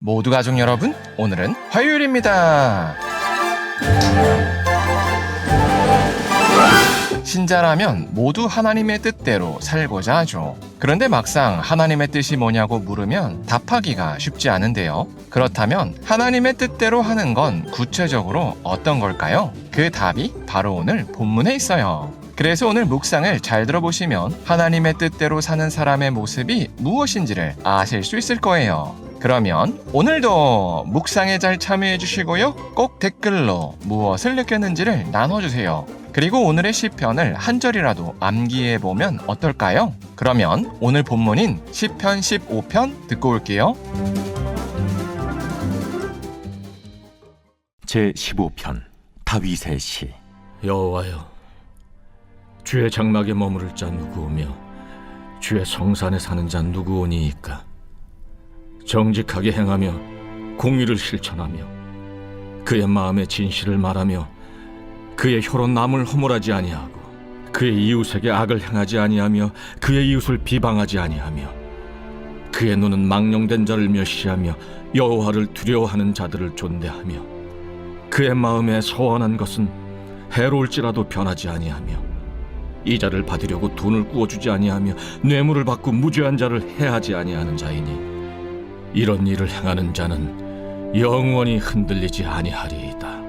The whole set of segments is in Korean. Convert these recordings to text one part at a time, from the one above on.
모두 가족 여러분, 오늘은 화요일입니다. 신자라면 모두 하나님의 뜻대로 살고자 하죠. 그런데 막상 하나님의 뜻이 뭐냐고 물으면 답하기가 쉽지 않은데요. 그렇다면 하나님의 뜻대로 하는 건 구체적으로 어떤 걸까요? 그 답이 바로 오늘 본문에 있어요. 그래서 오늘 묵상을 잘 들어보시면 하나님의 뜻대로 사는 사람의 모습이 무엇인지를 아실 수 있을 거예요. 그러면 오늘도 묵상에 잘 참여해 주시고요. 꼭 댓글로 무엇을 느꼈는지를 나눠주세요. 그리고 오늘의 시편을 한 절이라도 암기해 보면 어떨까요? 그러면 오늘 본문인 시편 15편 듣고 올게요. 제15편 다윗의 시. 여호와여, 주의 장막에 머무를 자 누구오며 주의 성산에 사는 자 누구오니이까? 정직하게 행하며 공의를 실천하며 그의 마음의 진실을 말하며 그의 혀로 남을 허물하지 아니하고 그의 이웃에게 악을 행하지 아니하며 그의 이웃을 비방하지 아니하며 그의 눈은 망령된 자를 멸시하며 여호와를 두려워하는 자들을 존대하며 그의 마음에 서원한 것은 해로울지라도 변하지 아니하며 이자를 받으려고 돈을 꾸어주지 아니하며 뇌물을 받고 무죄한 자를 해하지 아니하는 자이니 이런 일을 행하는 자는 영원히 흔들리지 아니하리이다.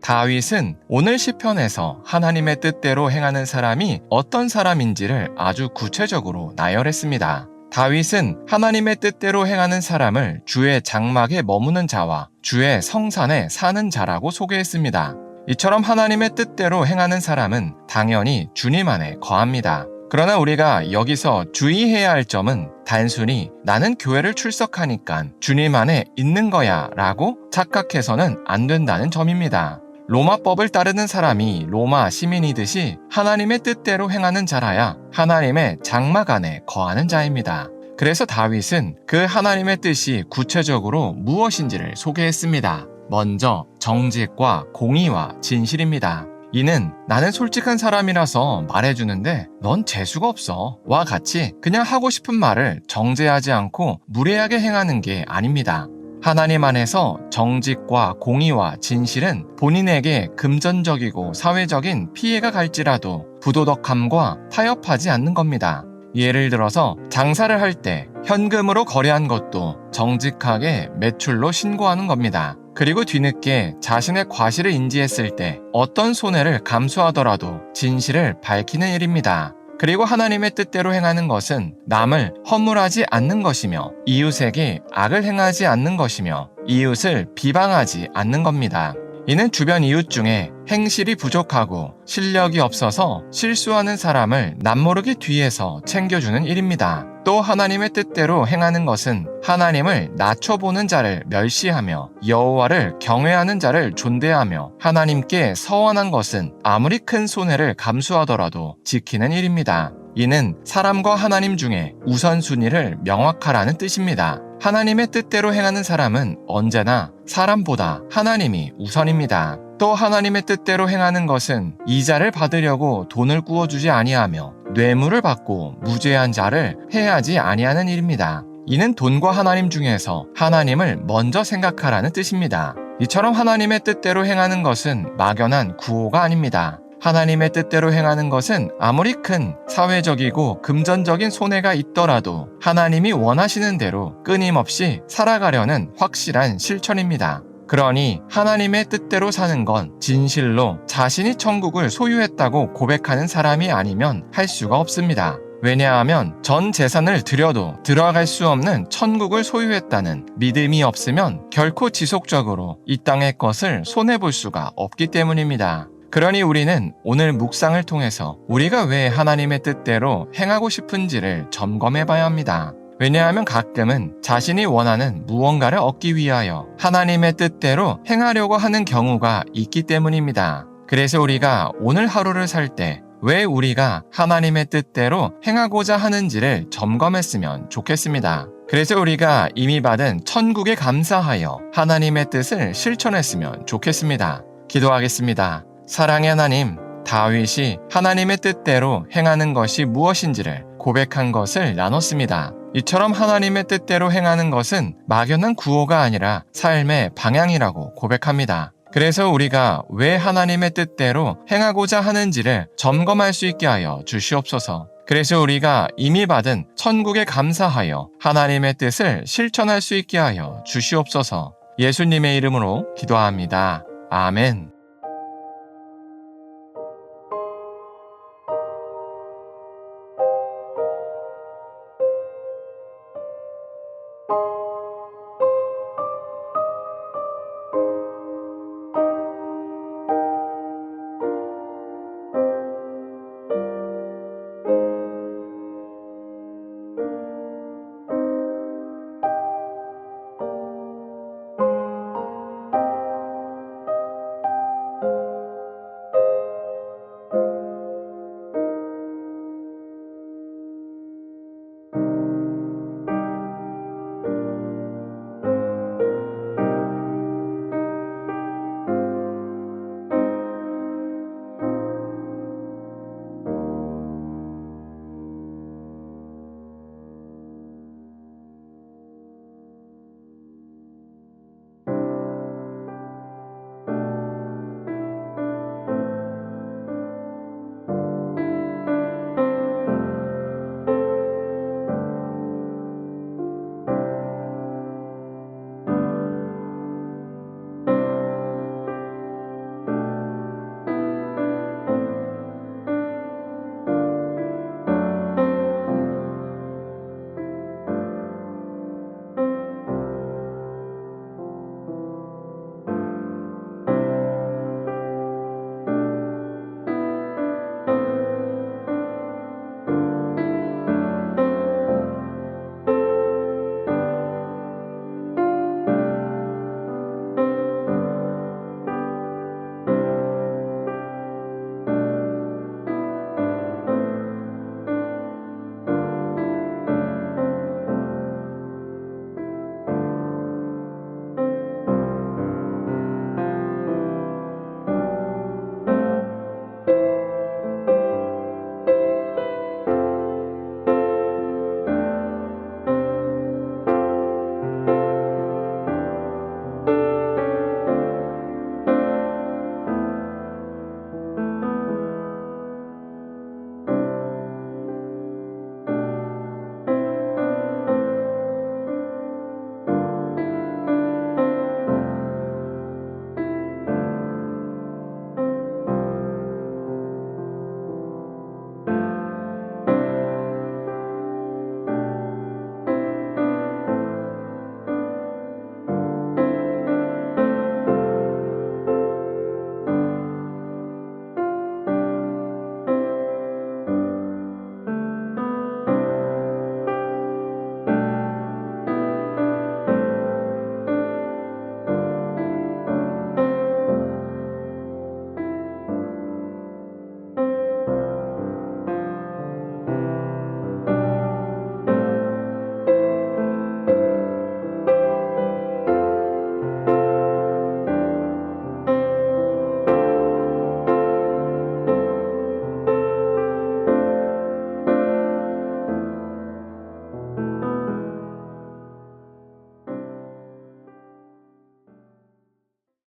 다윗은 오늘 시편에서 하나님의 뜻대로 행하는 사람이 어떤 사람인지를 아주 구체적으로 나열했습니다. 다윗은 하나님의 뜻대로 행하는 사람을 주의 장막에 머무는 자와 주의 성산에 사는 자라고 소개했습니다. 이처럼 하나님의 뜻대로 행하는 사람은 당연히 주님 안에 거합니다. 그러나 우리가 여기서 주의해야 할 점은 단순히 나는 교회를 출석하니까 주님 안에 있는 거야 라고 착각해서는 안 된다는 점입니다. 로마법을 따르는 사람이 로마 시민이듯이 하나님의 뜻대로 행하는 자라야 하나님의 장막 안에 거하는 자입니다. 그래서 다윗은 그 하나님의 뜻이 구체적으로 무엇인지를 소개했습니다. 먼저 정직과 공의와 진실입니다. 이는 나는 솔직한 사람이라서 말해주는데 넌 재수가 없어 와 같이 그냥 하고 싶은 말을 정제하지 않고 무례하게 행하는 게 아닙니다. 하나님 안에서 정직과 공의와 진실은 본인에게 금전적이고 사회적인 피해가 갈지라도 부도덕함과 타협하지 않는 겁니다. 예를 들어서 장사를 할 때 현금으로 거래한 것도 정직하게 매출로 신고하는 겁니다. 그리고 뒤늦게 자신의 과실을 인지했을 때 어떤 손해를 감수하더라도 진실을 밝히는 일입니다. 그리고 하나님의 뜻대로 행하는 것은 남을 허물하지 않는 것이며 이웃에게 악을 행하지 않는 것이며 이웃을 비방하지 않는 겁니다. 이는 주변 이웃 중에 행실이 부족하고 실력이 없어서 실수하는 사람을 남모르게 뒤에서 챙겨주는 일입니다. 또 하나님의 뜻대로 행하는 것은 하나님을 낮춰보는 자를 멸시하며 여호와를 경외하는 자를 존대하며 하나님께 서원한 것은 아무리 큰 손해를 감수하더라도 지키는 일입니다. 이는 사람과 하나님 중에 우선순위를 명확하라는 뜻입니다. 하나님의 뜻대로 행하는 사람은 언제나 사람보다 하나님이 우선입니다. 또 하나님의 뜻대로 행하는 것은 이자를 받으려고 돈을 꾸어주지 아니하며 뇌물을 받고 무죄한 자를 해하지 아니하는 일입니다. 이는 돈과 하나님 중에서 하나님을 먼저 생각하라는 뜻입니다. 이처럼 하나님의 뜻대로 행하는 것은 막연한 구호가 아닙니다. 하나님의 뜻대로 행하는 것은 아무리 큰 사회적이고 금전적인 손해가 있더라도 하나님이 원하시는 대로 끊임없이 살아가려는 확실한 실천입니다. 그러니 하나님의 뜻대로 사는 건 진실로 자신이 천국을 소유했다고 고백하는 사람이 아니면 할 수가 없습니다. 왜냐하면 전 재산을 들여도 들어갈 수 없는 천국을 소유했다는 믿음이 없으면 결코 지속적으로 이 땅의 것을 손해볼 수가 없기 때문입니다. 그러니 우리는 오늘 묵상을 통해서 우리가 왜 하나님의 뜻대로 행하고 싶은지를 점검해 봐야 합니다. 왜냐하면 가끔은 자신이 원하는 무언가를 얻기 위하여 하나님의 뜻대로 행하려고 하는 경우가 있기 때문입니다. 그래서 우리가 오늘 하루를 살 때 왜 우리가 하나님의 뜻대로 행하고자 하는지를 점검했으면 좋겠습니다. 그래서 우리가 이미 받은 천국에 감사하여 하나님의 뜻을 실천했으면 좋겠습니다. 기도하겠습니다. 사랑의 하나님, 다윗이 하나님의 뜻대로 행하는 것이 무엇인지를 고백한 것을 나눴습니다. 이처럼 하나님의 뜻대로 행하는 것은 막연한 구호가 아니라 삶의 방향이라고 고백합니다. 그래서 우리가 왜 하나님의 뜻대로 행하고자 하는지를 점검할 수 있게 하여 주시옵소서. 그래서 우리가 이미 받은 천국에 감사하여 하나님의 뜻을 실천할 수 있게 하여 주시옵소서. 예수님의 이름으로 기도합니다. 아멘.